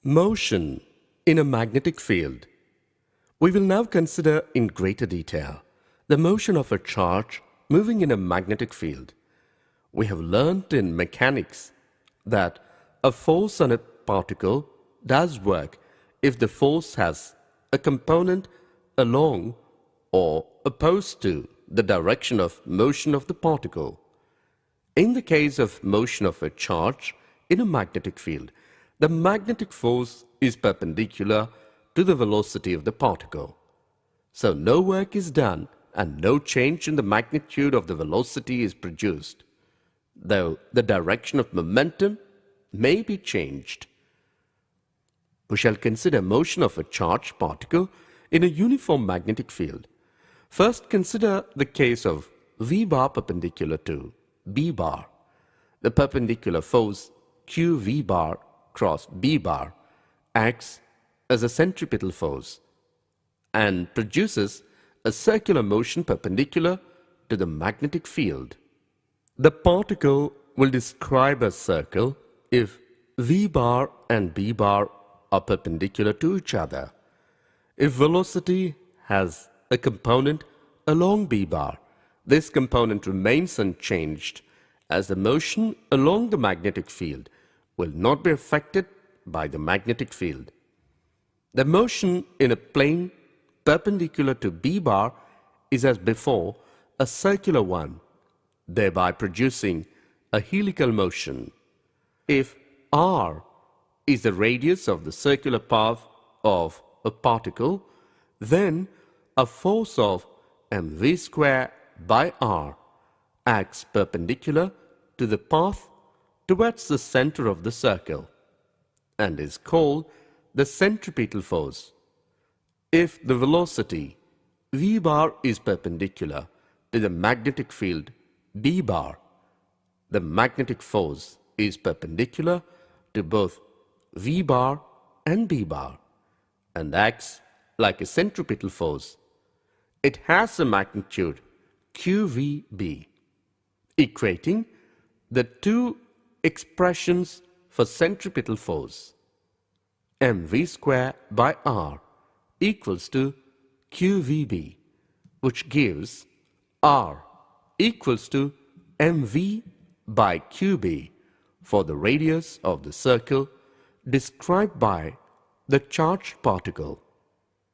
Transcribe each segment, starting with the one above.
Motion in a magnetic field. We will now consider in greater detail the motion of a charge moving in a magnetic field. We have learnt in mechanics that a force on a particle does work if the force has a component along or opposed to the direction of motion of the particle. In the case of motion of a charge in a magnetic field, the magnetic force is perpendicular to the velocity of the particle. So no work is done and no change in the magnitude of the velocity is produced, though the direction of momentum may be changed. We shall consider motion of a charged particle in a uniform magnetic field. First, consider the case of V bar perpendicular to B bar. The perpendicular force QV bar cross B bar acts as a centripetal force and produces a circular motion perpendicular to the magnetic field. The particle will describe a circle if V bar and B bar are perpendicular to each other. If velocity has a component along B bar, this component remains unchanged as the motion along the magnetic field will not be affected by the magnetic field. The motion in a plane perpendicular to B bar is as before a circular one, thereby producing a helical motion. If r is the radius of the circular path of a particle, then a force of mv square by r acts perpendicular to the path towards the center of the circle and is called the centripetal force. If the velocity v bar is perpendicular to the magnetic field B bar, the magnetic force is perpendicular to both V bar and B bar and acts like a centripetal force. It has a magnitude QVB, equating the two expressions for centripetal force. mv square by r equals to QVB, which gives r equals to mv by qb for the radius of the circle described by the charged particle.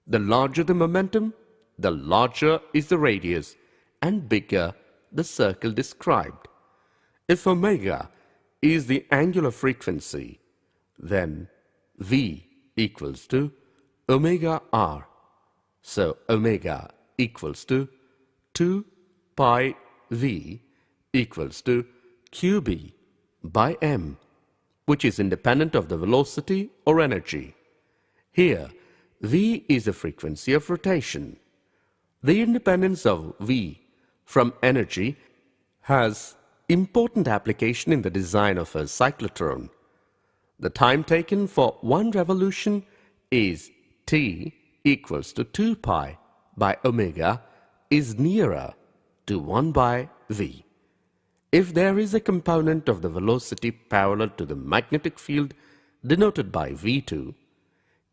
The larger the momentum, the larger is the radius and bigger the circle described. If omega is the angular frequency, then V equals to omega r. So omega equals to 2 pi V equals to QB by m, which is independent of the velocity or energy. Here, V is the frequency of rotation. The independence of V from energy has important application in the design of a cyclotron. The time taken for one revolution is t equals to 2 pi by omega is nearer to 1 by v. If there is a component of the velocity parallel to the magnetic field denoted by v2,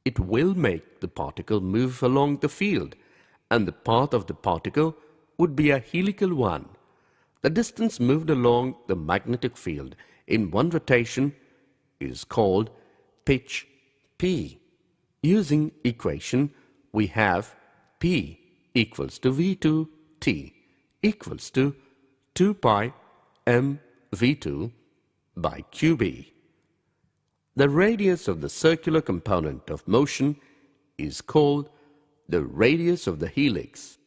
it will make the particle move along the field and the path of the particle would be a helical one. The distance moved along the magnetic field in one rotation is called pitch p. Using equation, we have p equals to v2t equals to 2 pi m v2 by qb. The radius of the circular component of motion is called the radius of the helix.